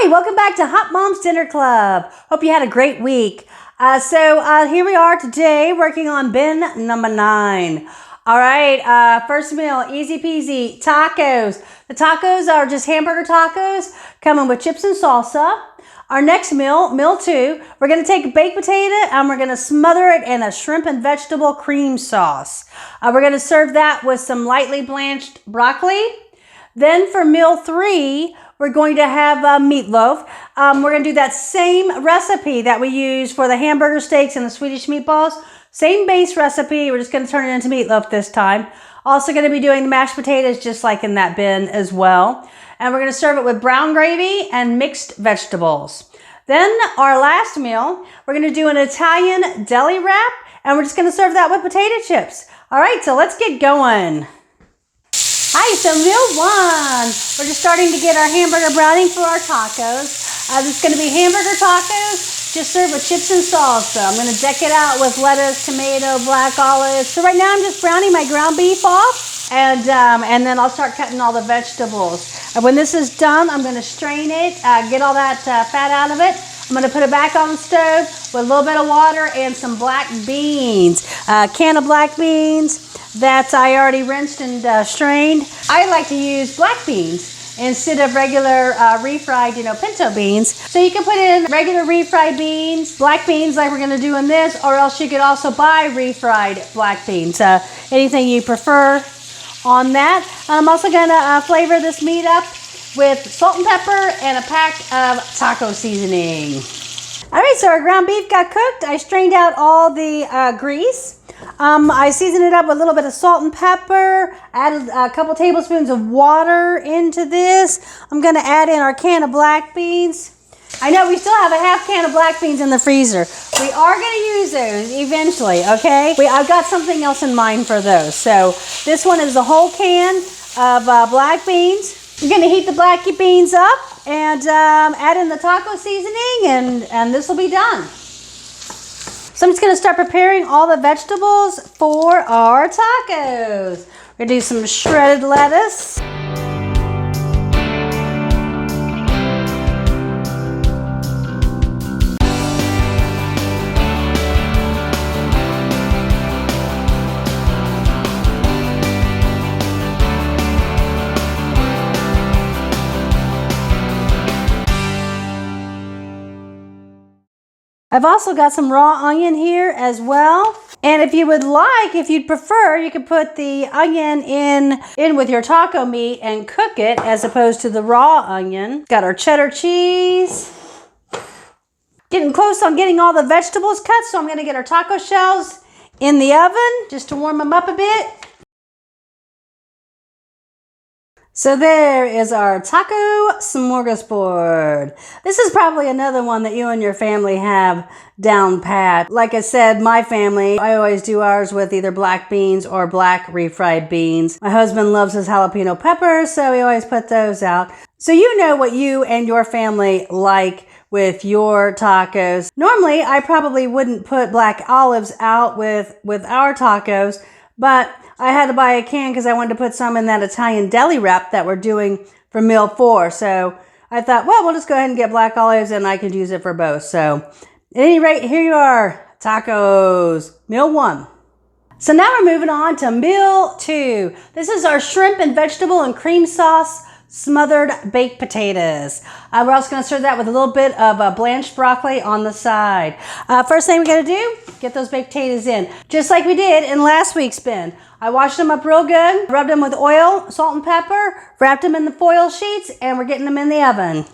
Hi, welcome back to Hot Mom's Dinner Club. Hope you had a great week. Here we are today working on bin number 9. All right, first meal, easy peasy, tacos. The tacos are just hamburger tacos coming with chips and salsa. Our next meal, meal 2, we're going to take a baked potato and we're going to smother it in a shrimp and vegetable cream sauce. We're going to serve that with some lightly blanched broccoli. Then for meal 3, we're going to have meatloaf. We're going to do that same recipe that we use for the hamburger steaks and the Swedish meatballs. Same base recipe. We're just going to turn it into meatloaf this time. Also going to be doing the mashed potatoes just like in that bin as well. And we're going to serve it with brown gravy and mixed vegetables. Then our last meal, we're going to do an Italian deli wrap. And we're just going to serve that with potato chips. All right, so let's get going. Hi, so meal 1, we're just starting to get our hamburger browning for our tacos. This is going to be hamburger tacos, just served with chips and salsa. I'm going to deck it out with lettuce, tomato, black olives. So right now I'm just browning my ground beef off, and then I'll start cutting all the vegetables. And when this is done, I'm going to strain it, get all that fat out of it. I'm going to put it back on the stove with a little bit of water and some black beans, a can of black beans that I already rinsed and strained. I like to use black beans instead of regular refried, pinto beans. So you can put in regular refried beans, black beans like we're gonna do in this, or else you could also buy refried black beans. Anything you prefer on that. I'm also gonna flavor this meat up with salt and pepper and a pack of taco seasoning. All right, so our ground beef got cooked. I strained out all the grease. I seasoned it up with a little bit of salt and pepper, added a couple tablespoons of water into this. I'm going to add in our can of black beans. I know we still have a half can of black beans in the freezer. We are going to use those eventually, okay? I've got something else in mind for those. So this one is the whole can of black beans. You're going to heat the black beans up and add in the taco seasoning, and this will be done. So I'm just going to start preparing all the vegetables for our tacos. We're going to do some shredded lettuce. I've also got some raw onion here as well. And if you'd prefer, you could put the onion in with your taco meat and cook it as opposed to the raw onion. Got our cheddar cheese. Getting close on getting all the vegetables cut, so I'm gonna get our taco shells in the oven just to warm them up a bit. So there is our taco smorgasbord. This is probably another one that you and your family have down pat. Like I said, my family, I always do ours with either black beans or black refried beans. My husband loves his jalapeno peppers, so we always put those out. So you know what you and your family like with your tacos. Normally, I probably wouldn't put black olives out with our tacos, but I had to buy a can because I wanted to put some in that Italian deli wrap that we're doing for meal 4. So I thought, well, we'll just go ahead and get black olives and I could use it for both. So at any rate, here you are, tacos, meal 1. So now we're moving on to meal 2. This is our shrimp and vegetable and cream sauce smothered baked potatoes. We're also going to serve that with a little bit of blanched broccoli on the side. First thing we're going to do, get those baked potatoes in. Just like we did in last week's bin. I washed them up real good, rubbed them with oil, salt and pepper, wrapped them in the foil sheets, and we're getting them in the oven.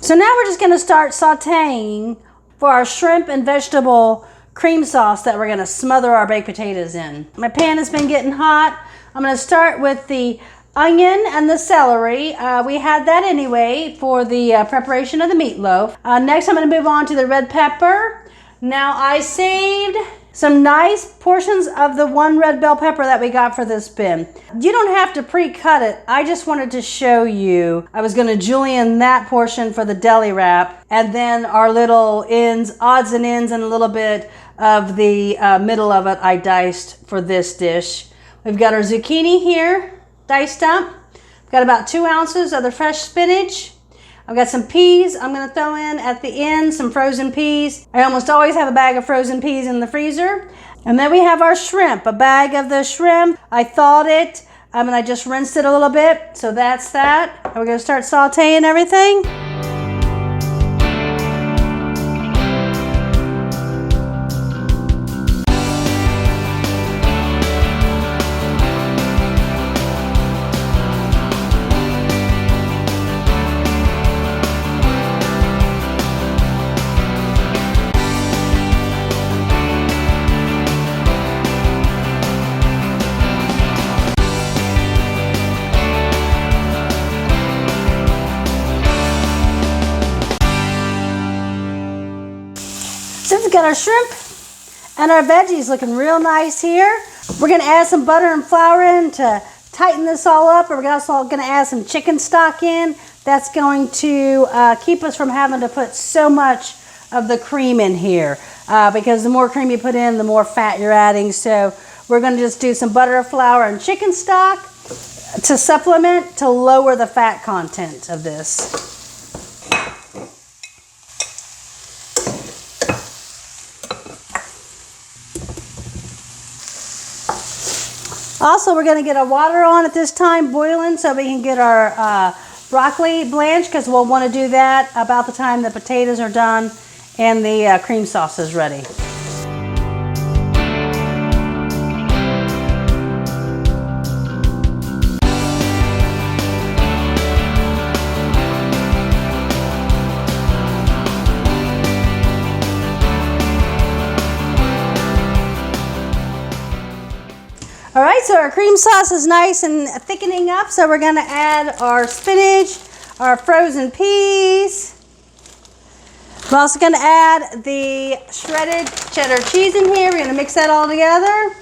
So now we're just going to start sauteing for our shrimp and vegetable cream sauce that we're going to smother our baked potatoes in. My pan has been getting hot. I'm going to start with the onion and the celery. We had that anyway for the preparation of the meatloaf. Next, I'm going to move on to the red pepper. Now, I saved some nice portions of the one red bell pepper that we got for this bin. You don't have to pre-cut it. I just wanted to show you. I was going to julienne that portion for the deli wrap, and then our little ends, odds and ends, and a little bit of the middle of it I diced for this dish. We've got our zucchini here, diced up. We've got about 2 ounces of the fresh spinach. I've got some peas I'm going to throw in at the end, some frozen peas. I almost always have a bag of frozen peas in the freezer. And then we have our shrimp, a bag of the shrimp. I thawed it and I just rinsed it a little bit. So that's that. And we're going to start sauteing everything. So we've got our shrimp and our veggies looking real nice here. We're going to add some butter and flour in to tighten this all up. And we're also going to add some chicken stock in. That's going to keep us from having to put so much of the cream in here. Because the more cream you put in, the more fat you're adding. So we're going to just do some butter, flour, and chicken stock to supplement, to lower the fat content of this. Also, we're going to get our water on at this time, boiling, so we can get our broccoli blanched, because we'll want to do that about the time the potatoes are done and the cream sauce is ready. All right, so our cream sauce is nice and thickening up, so we're going to add our spinach, our frozen peas. We're also going to add the shredded cheddar cheese in here. We're going to mix that all together.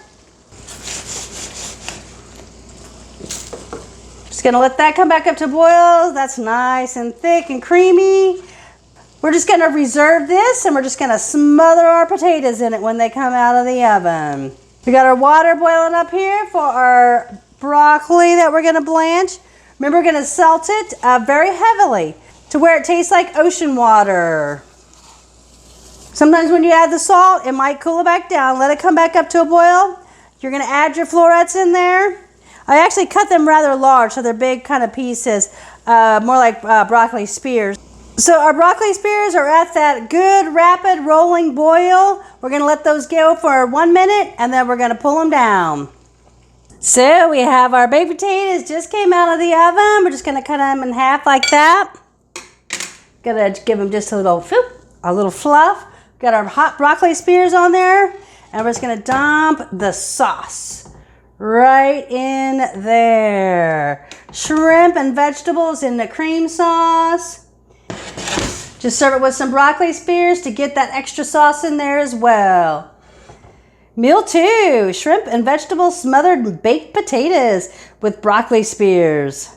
Just going to let that come back up to boil. That's nice and thick and creamy. We're just going to reserve this, and we're just going to smother our potatoes in it when they come out of the oven. We got our water boiling up here for our broccoli that we're going to blanch. Remember, we're going to salt it very heavily to where it tastes like ocean water. Sometimes when you add the salt, it might cool it back down. Let it come back up to a boil. You're going to add your florets in there. I actually cut them rather large, so they're big kind of pieces, more like broccoli spears. So our broccoli spears are at that good, rapid, rolling boil. We're going to let those go for 1 minute, and then we're going to pull them down. So we have our baked potatoes just came out of the oven. We're just going to cut them in half like that. Going to give them just a little fluff. Got our hot broccoli spears on there, and we're just going to dump the sauce right in there. Shrimp and vegetables in the cream sauce. Just serve it with some broccoli spears to get that extra sauce in there as well. Meal 2, shrimp and vegetable smothered baked potatoes with broccoli spears.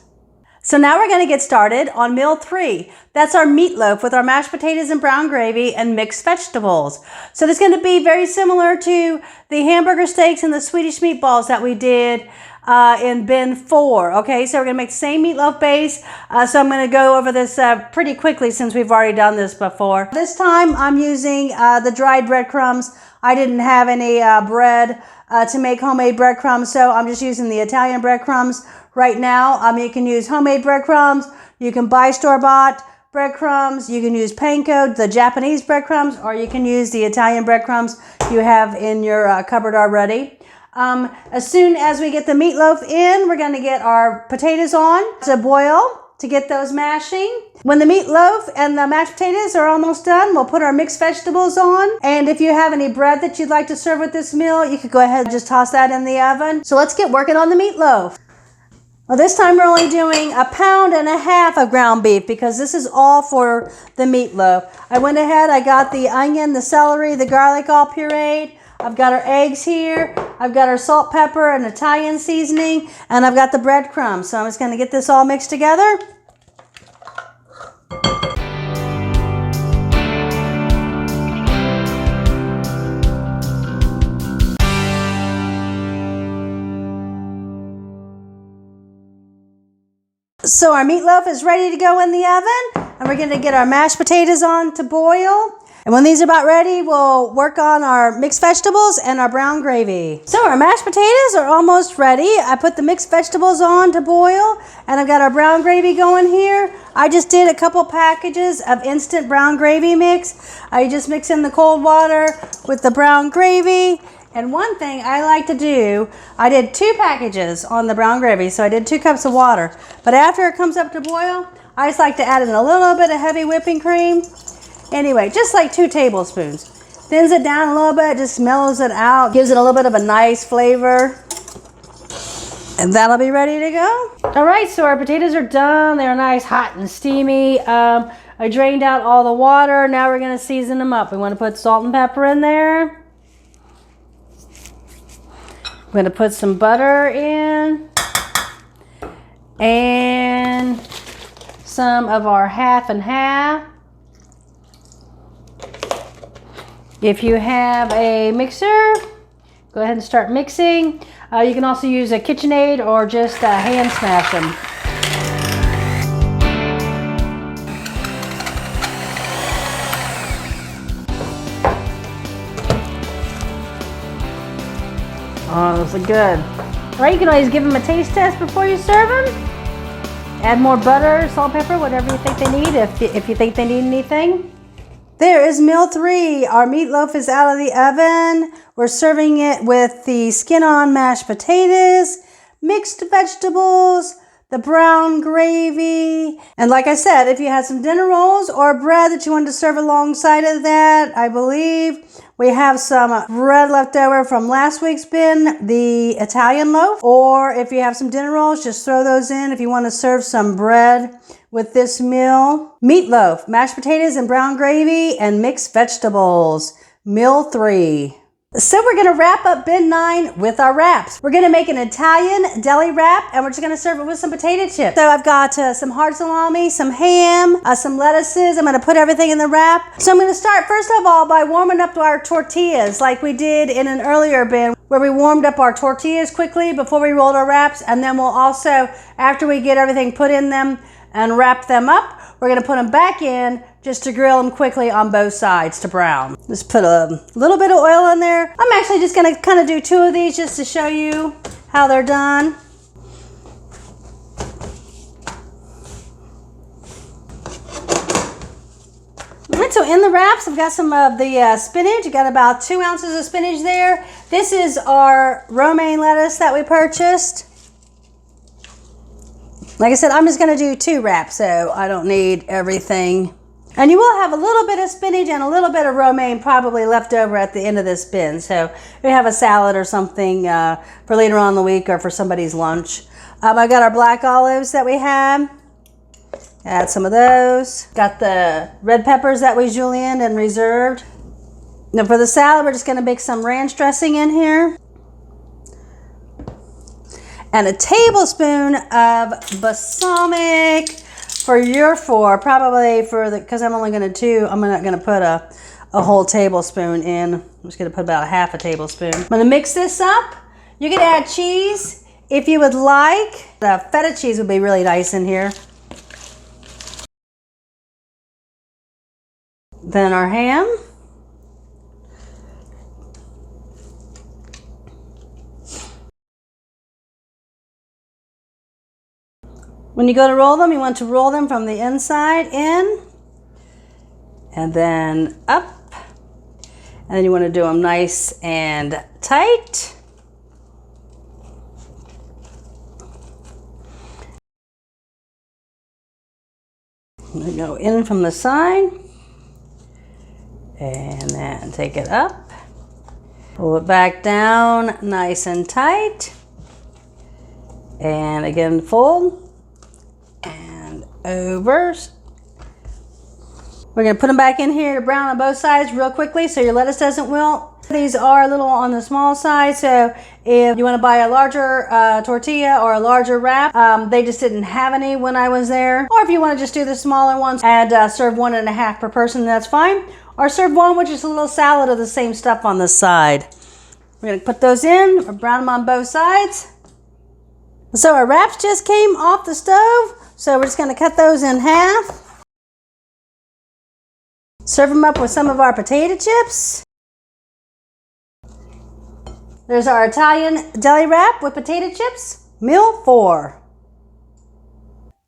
So now we're going to get started on meal 3. That's our meatloaf with our mashed potatoes and brown gravy and mixed vegetables. So this is going to be very similar to the hamburger steaks and the Swedish meatballs that we did in bin 4. Okay, so we're going to make the same meatloaf base. So I'm going to go over this pretty quickly since we've already done this before. This time I'm using the dried breadcrumbs. I didn't have any bread to make homemade breadcrumbs, so I'm just using the Italian breadcrumbs right now. You can use homemade breadcrumbs. You can buy store-bought breadcrumbs. You can use panko, the Japanese breadcrumbs, or you can use the Italian breadcrumbs you have in your cupboard already. As soon as we get the meatloaf in, we're going to get our potatoes on to boil to get those mashing. When the meatloaf and the mashed potatoes are almost done, we'll put our mixed vegetables on. And if you have any bread that you'd like to serve with this meal, you could go ahead and just toss that in the oven. So let's get working on the meatloaf. Well, this time we're only doing 1.5 pounds of ground beef because this is all for the meatloaf. I went ahead, I got the onion, the celery, the garlic all pureed. I've got our eggs here. I've got our salt, pepper, and Italian seasoning, and I've got the breadcrumbs. So I'm just going to get this all mixed together. So our meatloaf is ready to go in the oven. and we're gonna get our mashed potatoes on to boil. And when these are about ready, we'll work on our mixed vegetables and our brown gravy. So our mashed potatoes are almost ready. I put the mixed vegetables on to boil, and I've got our brown gravy going here. I just did a couple packages of instant brown gravy mix. I just mix in the cold water with the brown gravy. And one thing I like to do, I did 2 packages on the brown gravy, so I did 2 cups of water. But after it comes up to boil, I just like to add in a little bit of heavy whipping cream. Anyway, just like 2 tablespoons. Thins it down a little bit, just mellows it out, gives it a little bit of a nice flavor. And that'll be ready to go. All right, so our potatoes are done. They're nice, hot, and steamy. I drained out all the water. Now we're gonna season them up. We wanna put salt and pepper in there. I'm gonna put some butter in. And some of our half and half. If you have a mixer, go ahead and start mixing. You can also use a KitchenAid or just hand smash them. Oh, those look good. All right, you can always give them a taste test before you serve them. Add more butter, salt, pepper, whatever you think they need, if you think they need anything. There is meal 3. Our meatloaf is out of the oven. We're serving it with the skin-on mashed potatoes, mixed vegetables, the brown gravy. And like I said, if you had some dinner rolls or bread that you wanted to serve alongside of that, I believe we have some bread left over from last week's bin, the Italian loaf. Or if you have some dinner rolls, just throw those in if you want to serve some bread with this meal. Meatloaf, mashed potatoes and brown gravy, and mixed vegetables. Meal 3. So we're gonna wrap up bin 9 with our wraps. We're gonna make an Italian deli wrap, and we're just gonna serve it with some potato chips. So I've got some hard salami, some ham, some lettuces. I'm gonna put everything in the wrap. So I'm gonna start first of all by warming up our tortillas like we did in an earlier bin where we warmed up our tortillas quickly before we rolled our wraps. And then we'll also, after we get everything put in them and wrap them up, we're gonna put them back in just to grill them quickly on both sides to brown. Just put a little bit of oil in there. I'm actually just gonna kind of do 2 of these just to show you how they're done. All right, so in the wraps, I've got some of the spinach. I got about 2 ounces of spinach there. This is our romaine lettuce that we purchased. Like I said, I'm just gonna do 2 wraps, so I don't need everything. And you will have a little bit of spinach and a little bit of romaine probably left over at the end of this bin. So if you have a salad or something for later on in the week or for somebody's lunch. I got our black olives that we have. Add some of those. Got the red peppers that we julienned and reserved. Now for the salad, we're just gonna make some ranch dressing in here. And a tablespoon of balsamic for your 4, probably for the, because I'm only going to 2, I'm not going to put a whole tablespoon in. I'm just going to put about half a tablespoon. I'm going to mix this up. You can add cheese if you would like. The feta cheese would be really nice in here. Then our ham. When you go to roll them, you want to roll them from the inside in and then up. And then you want to do them nice and tight. I'm going to go in from the side and then take it up. Pull it back down nice and tight. And again, fold. And over. We're going to put them back in here to brown on both sides real quickly so your lettuce doesn't wilt. These are a little on the small side, so if you want to buy a larger tortilla or a larger wrap, they just didn't have any when I was there. Or if you want to just do the smaller ones and serve 1.5 per person, that's fine. Or serve one with just a little salad of the same stuff on the side. We're going to put those in, or brown them on both sides. So our wraps just came off the stove. So we're just going to cut those in half. Serve them up with some of our potato chips. There's our Italian deli wrap with potato chips, meal 4.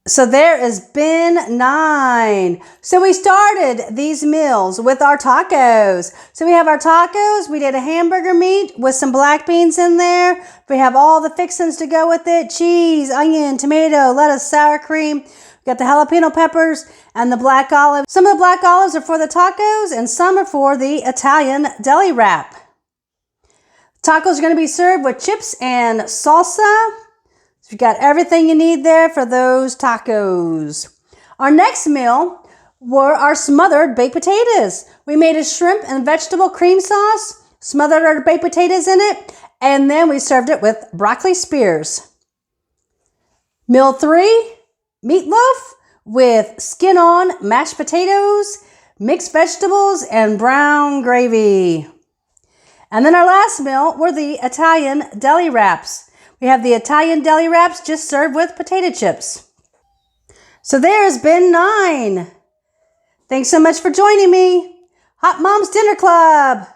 So there is bin 9. So we started these meals with our tacos. So we have our tacos. We did a hamburger meat with some black beans in there. We have all the fixings to go with it. Cheese, onion, tomato, lettuce, sour cream. We got the jalapeno peppers and the black olives. Some of the black olives are for the tacos and some are for the Italian deli wrap. Tacos are going to be served with chips and salsa. So you got everything you need there for those tacos. Our next meal were our smothered baked potatoes. We made a shrimp and vegetable cream sauce, smothered our baked potatoes in it, and then we served it with broccoli spears. Meal 3, meatloaf with skin-on mashed potatoes, mixed vegetables, and brown gravy. And then our last meal were the Italian deli wraps. We have the Italian deli wraps just served with potato chips. So there's bin 9. Thanks so much for joining me. Hot Mom's Dinner Club.